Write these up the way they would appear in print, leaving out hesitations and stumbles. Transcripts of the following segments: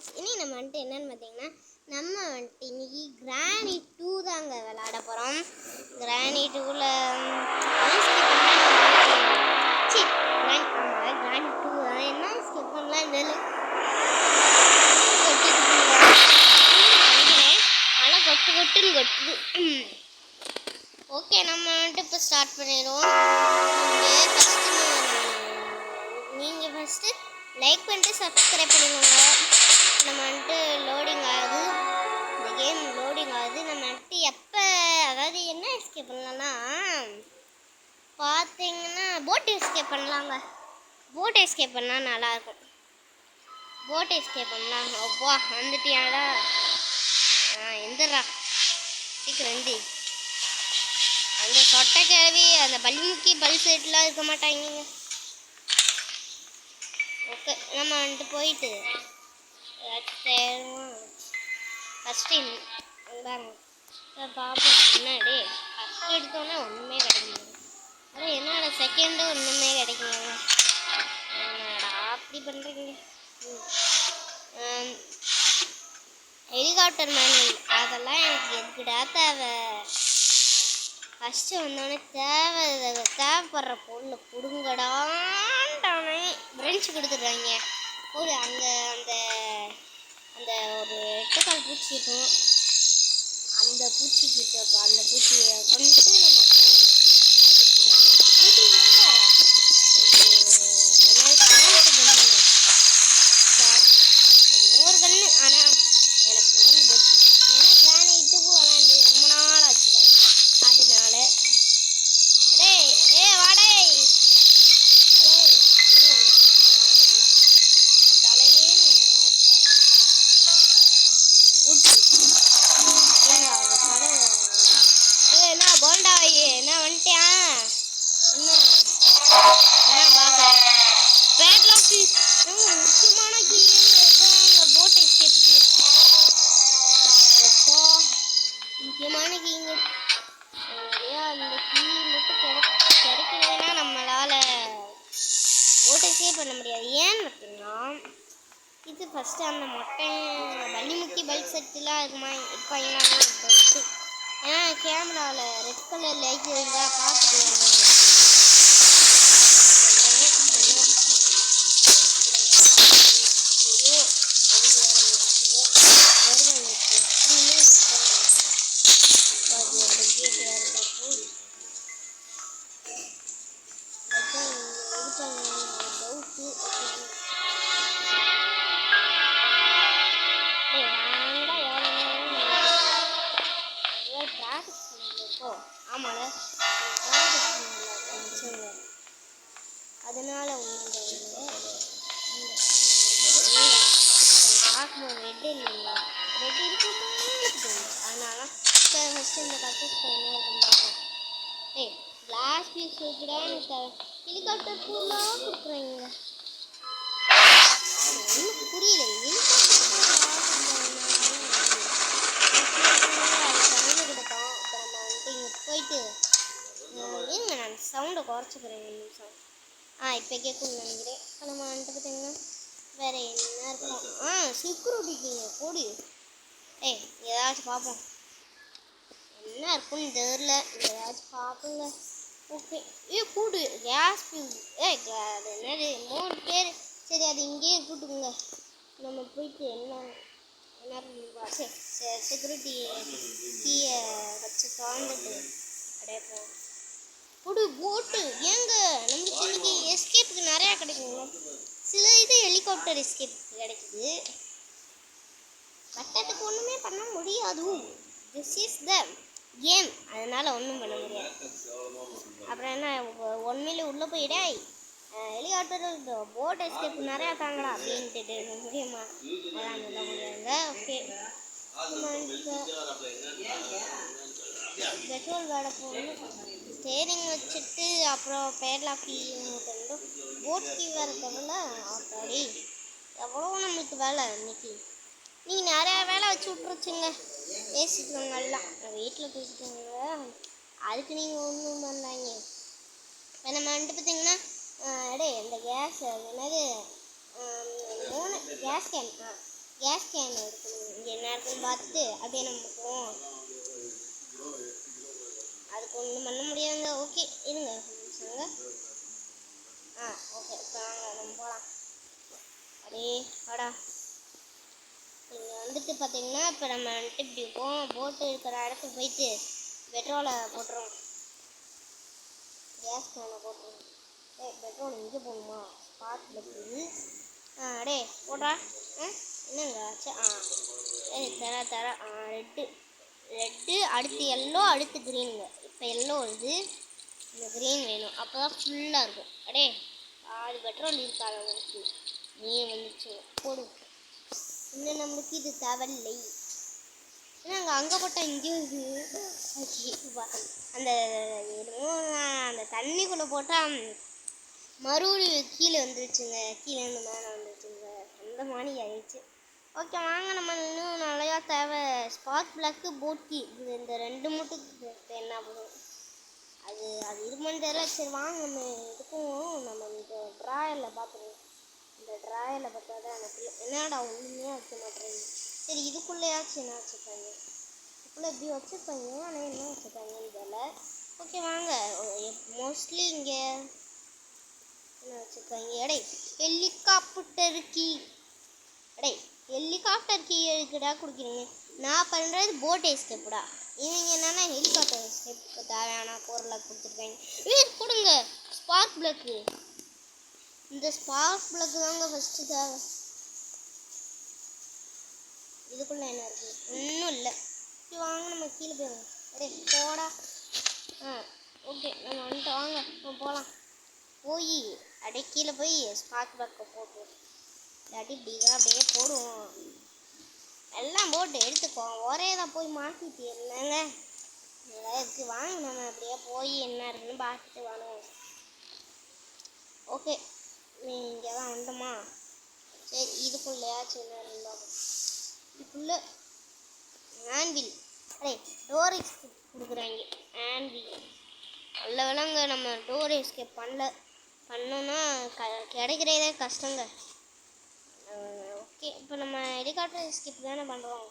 Friends, இனி நம்ம வந்துட்டு என்னென்னு பார்த்தீங்கன்னா, நம்ம வந்துட்டு இன்றைக்கி கிராணி 2 தாங்க விளாட போகிறோம். கிராணி 2ல் கிராணி 2 தான். என்ன ஸ்கிப் பண்ணலாம் இதில் மழை கொட்டுன்னு கொட்டுது. ஓகே, நம்ம வந்துட்டு இப்போ ஸ்டார்ட் பண்ணிடுவோம். நீங்கள் ஃபஸ்ட்டு லைக் பண்ணிட்டு சப்ஸ்கிரைப் பண்ணிக்கோங்க. நம்ம வந்துட்டு லோடிங் ஆகுது, இந்த கேம் லோடிங் ஆகுது. நம்ம வந்துட்டு எப்போ, அதாவது என்ன எஸ்கேப் பண்ணலான்னா பார்த்தீங்கன்னா போட் எஸ்கேப் பண்ணலாங்க. போட் எஸ்கேப் பண்ணால் நல்லாயிருக்கும். போட் எஸ்கேப் பண்ணலாம். அப்பா வந்துட்டியாடா, எந்திரா சீக்கிரம் வந்து. அந்த சொட்டை கிளவி அந்த பல்முக்கி பல் செட்லாம் இருக்க மாட்டாங்க. ஓகே, நம்ம வந்துட்டு போயிட்டு ஃபஸ்ட்டு பார்ப்போம். முன்னாடி ஃபஸ்ட்டு எடுத்தோன்னே ஒன்றுமே கிடைக்குது. அதான் என்னோட செகண்டு ஒன்றுமே கிடைக்குங்க. என்னடா அப்படி பண்ணுறீங்க? ஹெலிகாப்டர் மேனுவல் அதெல்லாம் எனக்கு எதுக்குடா தேவை? ஃபஸ்ட்டு வந்தோடனே தேவைப்படுற பொருளை கொடுங்கடான்ட்டானே பிரெஞ்சு கொடுத்துட்றாங்க. ஒரு அங்கே அந்த அந்த ஒரு 8 கால் பூச்சி இருக்கும். அந்த பூச்சிக்கிட்ட அந்த பூச்சியை கொண்டு நம்ம போகணும். இன்னொரு கண்ணு, ஆனால் எனக்கு மறந்து போச்சு. ஏன்னா கிரானைட்டுக்கு விளாண்டு ரொம்ப நாள் ஆச்சு. அதனால முக்கியமான கீங்க அந்த கீ மட்டும் கிடைக்கலைன்னா நம்மளால் ஓட்டே பண்ண முடியாது. ஏன்னு பார்த்தீங்கன்னா, இது ஃபஸ்ட்டு அந்த மொட்டை வள்ளிமுக்கி பல்ப் செட்டுலாம் இருக்குமா இருப்பாங்களான்னு ஒரு டவுட்டு. ஏன்னா கேமராவில் ரெட் கலர் லைட் இருந்தால் பார்த்துட்டு அதனால பார்க்கும்போது ரெட் இல்லைங்களா, ரெட் இருக்கும். அதனால ஃபஸ்ட்டு இந்த கப்பஸ் என்ன இருக்கும் பார்ப்போம். கிளாஸ் பீஸ் வச்சுடான்னு ஹெலிகாப்டர் ஃபுல்லாக கொடுக்குறாங்க. ஒன்றும் புரியல. சவுண்டு கொடுத்தோம். இப்போ நம்ம வந்துட்டு இங்கே போயிட்டு இருங்க, நான் சவுண்டை குறைச்சிக்கிறேன் 2 நிமிஷம். இப்போ கேட்குன்னு நினைக்கிறேன். நம்ம வந்துட்டு பார்த்தீங்கன்னா வேறு என்ன இருக்கும்? செக்யூரிட்டிக்குங்க போடு. ஏதாச்சும் பார்ப்போம். என்ன இருக்குன்னு தெரியல, ஏதாச்சும் பார்ப்போங்க. ஓகே, கூடு கேஸ் ஃபியூஸ். அது என்னது 3 பேர். சரி, அது இங்கேயே கூட்டுக்குங்க. நம்ம போயிட்டு என்ன சரி செக்யூரிட்டி கீயை வச்சு திறந்துட்டு அப்படியே போவோம். ஒரு போட்டு ஏங்க நம்மளுக்கு இன்னைக்கு எஸ்கேப்புக்கு நிறையா கிடைக்குங்க. சில இது ஹெலிகாப்டர் எஸ்கேப்புக்கு கிடைக்குது. கட்டத்துக்கு ஒன்றுமே பண்ண முடியாது. திஸ் இஸ் த கேம், அதனால் ஒன்றும் பண்ண முடியாது. அப்புறம் என்ன, ஒன்மையில உள்ளே போயிடா ஹெலிகாப்டர் போட் எஸ்கேப் நிறையா தாங்கடா அப்படின்ட்டு முடியுமா? அதெல்லாம் சொல்ல முடியாதுங்க. ஓகே, பெட்ரோல் வேலை போகணும். ஸ்டேரிங் வச்சுட்டு அப்புறம் பேர்லாக் கீ தந்துடும். போட் கீ வேறு தவிர அப்படி எவ்வளோ நம்மளுக்கு வேலை இன்னைக்கு. நீங்கள் நிறையா வேலை வச்சு விட்ருச்சுங்க. பேசிக்கோங்க எல்லாம் வீட்டில் பேசிக்கோங்க. அதுக்கு நீங்கள் ஒன்றும் பண்ணாங்க. இப்போ நம்ம வந்துட்டு பார்த்தீங்கன்னா இந்த கேஸ் என்னது 3 கேஸ் கேன் கேஸ் கேன் எடுக்கணும். இங்கே என்ன இருக்குன்னு பார்த்துட்டு அப்படியே நம்ம போவோம். அதுக்கு ஒன்றும் பண்ண முடியாதுங்க. ஓகே இருங்க சொல்லுங்க. ஓகே இப்போ வாங்க நம்ம போகலாம். அப்படியே வாடா. இங்கே வந்துட்டு பார்த்தீங்கன்னா இப்போ நம்ம வந்துட்டு இப்படி போவோம். போட்டு இருக்கிற இடத்துக்கு போயிட்டு பெட்ரோலை போட்டுருவோம். கேஸ் கேனை போட்டுருவோம். பெட்ரோல் இங்கே போகணுமா? ஸ்பார்க் பக்கு. அடே போடுறா. என்னங்க சரி தர ரெட்டு அடுத்து எல்லோ அடுத்து க்ரீனுங்க. இப்போ எல்லோ வருது, இந்த க்ரீன் வேணும். அப்போ தான் ஃபுல்லாக இருக்கும். அடே அது பெட்ரோல் இருக்காது உங்களுக்கு. க்ரீன் வந்துச்சு போடு. இன்னும் நம்மளுக்கு இது தேவையில்லை. ஏன்னா அங்கே போட்டால் இங்கேயும் அந்த அந்த தண்ணிக்குள்ளே போட்டால் மறுபடியும் கீழே வந்துருச்சுங்க. கீழேருந்து மேலே வந்துருச்சுங்க. அந்த மாதிரி ஆயிடுச்சு. ஓகே வாங்க நம்ம இன்னும் நிறையா தேவை. ஸ்பார்க் பிளக்கு போட்டி இந்த ரெண்டு மட்டும் என்ன பண்ணும் அது இருமான்னு தெரியல. சரி வாங்க நம்ம இதுக்கும் நம்ம இந்த ட்ராயரில் பார்த்துருவோம். இந்த ட்ராயரில் பார்த்தா தான் எனக்கு என்னடா ஒன்றுமே வைக்க மாட்டேங்குது. சரி இதுக்குள்ளேயாச்சும் என்ன வச்சுருப்பாங்க. இதுக்குள்ளே எப்படி வச்சுருப்பாங்க, ஆனால் என்ன வச்சுருப்பாங்கன்னு தெரியல. ஓகே வாங்க. மோஸ்ட்லி இங்கே என்ன வச்சுருக்காங்க. Helicopter key. ஹெலிகாப்டர் கீ எதுக்குடா கொடுக்குறீங்க? நான் பண்ணுறது போட் எஸ்கேப்டா. இவங்க என்னென்னா ஹெலிகாப்டர் எஸ்கேப்புக்கு தேவையான பொருளை கொடுத்துருக்காங்க. கொடுங்க ஸ்பார்க் பிளக்கு. இந்த ஸ்பார்க் பிளக்கு தாங்க ஃபஸ்ட்டு தேவை. இதுக்குள்ளே என்ன இருக்குது? ஒன்றும் இல்லை. வாங்க நம்ம கீழே போயிடுவோம். போடா. ஓகே நம்ம வந்துட்டு வாங்க நம்ம போகலாம். போய் அப்படியே கீழே போய் ஸ்பார்க் பிளக்கை போட்டுருவோம். இல்லாட்டி இப்படிதான் அப்படியே போடுவோம். எல்லாம் போட்டு எடுத்துக்கோம். ஒரே தான் போய் மாட்டிட்டு என்னங்க இருக்கு. வாங்க நம்ம அப்படியே போய் என்ன இருக்குன்னு பார்த்துட்டு வாங்குவோம். ஓகே இங்கே தான் வந்தோமா? சரி இதுக்குள்ளேயாச்சும் என்ன இருக்குன்னு பார்ப்போம். இதுக்குள்ளே ஆன்வில் டோர் எஸ்கேப் கொடுக்குறாங்க. ஆன்வில் நல்ல வேலைங்க. நம்ம டோர் எஸ்கேப் பண்ணோன்னா கிடைக்கிறதே கஷ்டங்க. ஓகே இப்போ நம்ம ஹெலிகாப்டர் எஸ்கேப் தானே பண்ணுறோம்.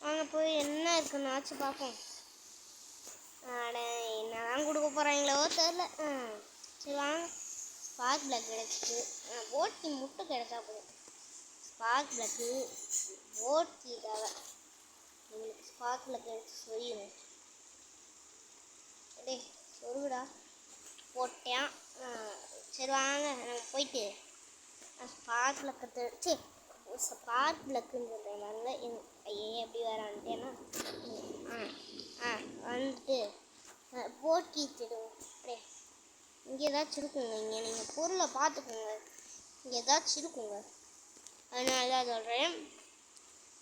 வாங்க போய் என்ன இருக்குன்னு பார்ப்போம். என்னதான் கொடுக்க போகிறாங்களோ தெரில. சரி வாங்க. ஸ்பார்க் பிளக் கிடச்சிட்டு போட் கீ மட்டும் கிடச்சா போதும். ஸ்பார்க் பிளக்கு போட் கீ தேவை எங்களுக்கு. ஸ்பார்க் பிளக் கிடச்சி சொல்லிடுவோம். சொருகுடா போட்டேன். சரி வாங்க நம்ம போயிட்டு ஸ்பார்க் பிளக்கை ஸ்பார்க் பிளக்குன்னு சொல்கிறேன் பாருங்க. எப்படி வரான்ட்டேன்னா வந்துட்டு போட் கீ தேடுவோம். இங்கே ஏதாச்சும் இருக்குங்க. இங்கே நீங்கள் பொருளை பார்த்துக்கோங்க. இங்கே ஏதாச்சும் இருக்குங்க. அதனால தான் சொல்கிறேன்.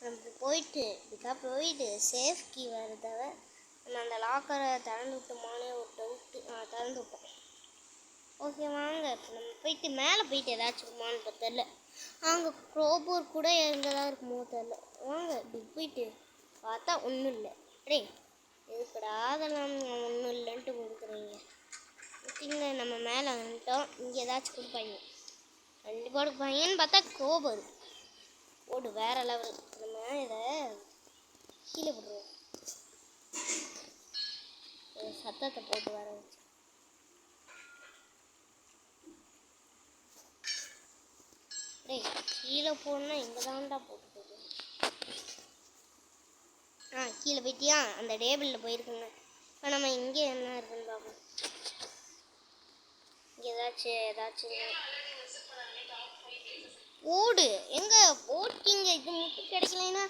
நம்ம போயிட்டு சேஃப் கீ வர தவிர நம்ம அந்த லாக்கரை திறந்து விட்டோமானே ஒரு டவுட்டு. திறந்து விட்டோம். ஓகே வாங்க இப்போ நம்ம போயிட்டு மேலே போயிட்டு ஏதாச்சும் இருக்குமான்னு இப்போ தெரில. அங்கே க்ரோபோர் கூட எங்கேதான் இருக்குமோ தெரில. வாங்க இப்படி போயிட்டு பார்த்தா ஒன்றும் இல்லை. எதுக்குடா அதெல்லாம் ஒன்றும் இல்லைன்ட்டு கொடுக்குறீங்க. ஓகேங்க நம்ம மேலே வந்துட்டோம். இங்கே ஏதாச்சும் கொடுப்பாங்க, கண்டிப்பாக கொடுப்பாங்கன்னு பார்த்தா க்ரோபோர் போடு வேறு லெவல். நம்ம இதை கீழே போடுறோம். சத்தத்தை போட்டு வர வச்சு கீழே போடணும்னா இங்கே தான்டா போட்டு போகுது. கீழே போயிட்டியா? அந்த டேபிளில் போயிருக்குங்க. இப்போ நம்ம இங்கே என்ன இருக்குன்னு பார்ப்போம். இங்கே ஏதாச்சும் ஓடு எங்கே போட்டிங்க. இது மட்டும் கிடைக்கலைன்னா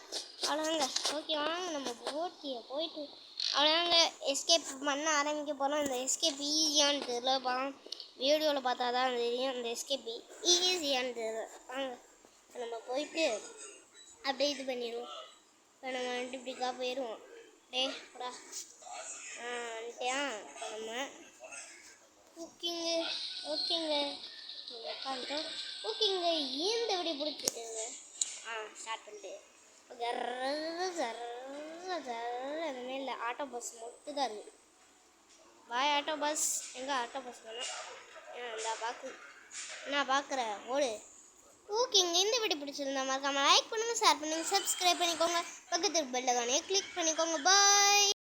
அவ்வளோங்க. ஓகே வாங்க நம்ம போட்டியை போயிட்டு அவ்வளோதாங்க எஸ்கேப் பண்ண ஆரம்பிக்க போகிறோம். இந்த எஸ்கேப் ஈஸியான்னு தெரியல. வீடியோவில் பார்த்தா தான் தெரியும் இந்த எஸ்கேப் ஈஸியான்னு தெரியல. வாங்க நம்ம போயிட்டு அப்படியே இது பண்ணிடுவோம். இப்போ நம்ம வந்துட்டு இப்படிக்கா போயிடுவோம். போடா வந்துட்டியா? இப்போ நம்ம ஓகேங்க உட்காந்துட்டோம். ஓகேங்க இந்த வீடியோ பிடிச்சிருக்குங்க. ஸ்டார்ட் பண்ணிட்டு எதுவுமே இல்லை. ஆட்டோ பஸ் மட்டும் தான் இருக்குது. பாய் ஆட்டோ பஸ். எங்கே ஆட்டோ பஸ் வேணும்? நான் பார்க்குறேன் ஓடு. ஓகேங்க, இந்த வீடியோ பிடிச்சிருந்தா மறக்காம லைக் பண்ணுங்கள், ஷேர் பண்ணுங்கள், சப்ஸ்கிரைப் பண்ணிக்கோங்க, பக்கத்தில் பெல் ஐகானையும் கிளிக் பண்ணிக்கோங்க. பாய்.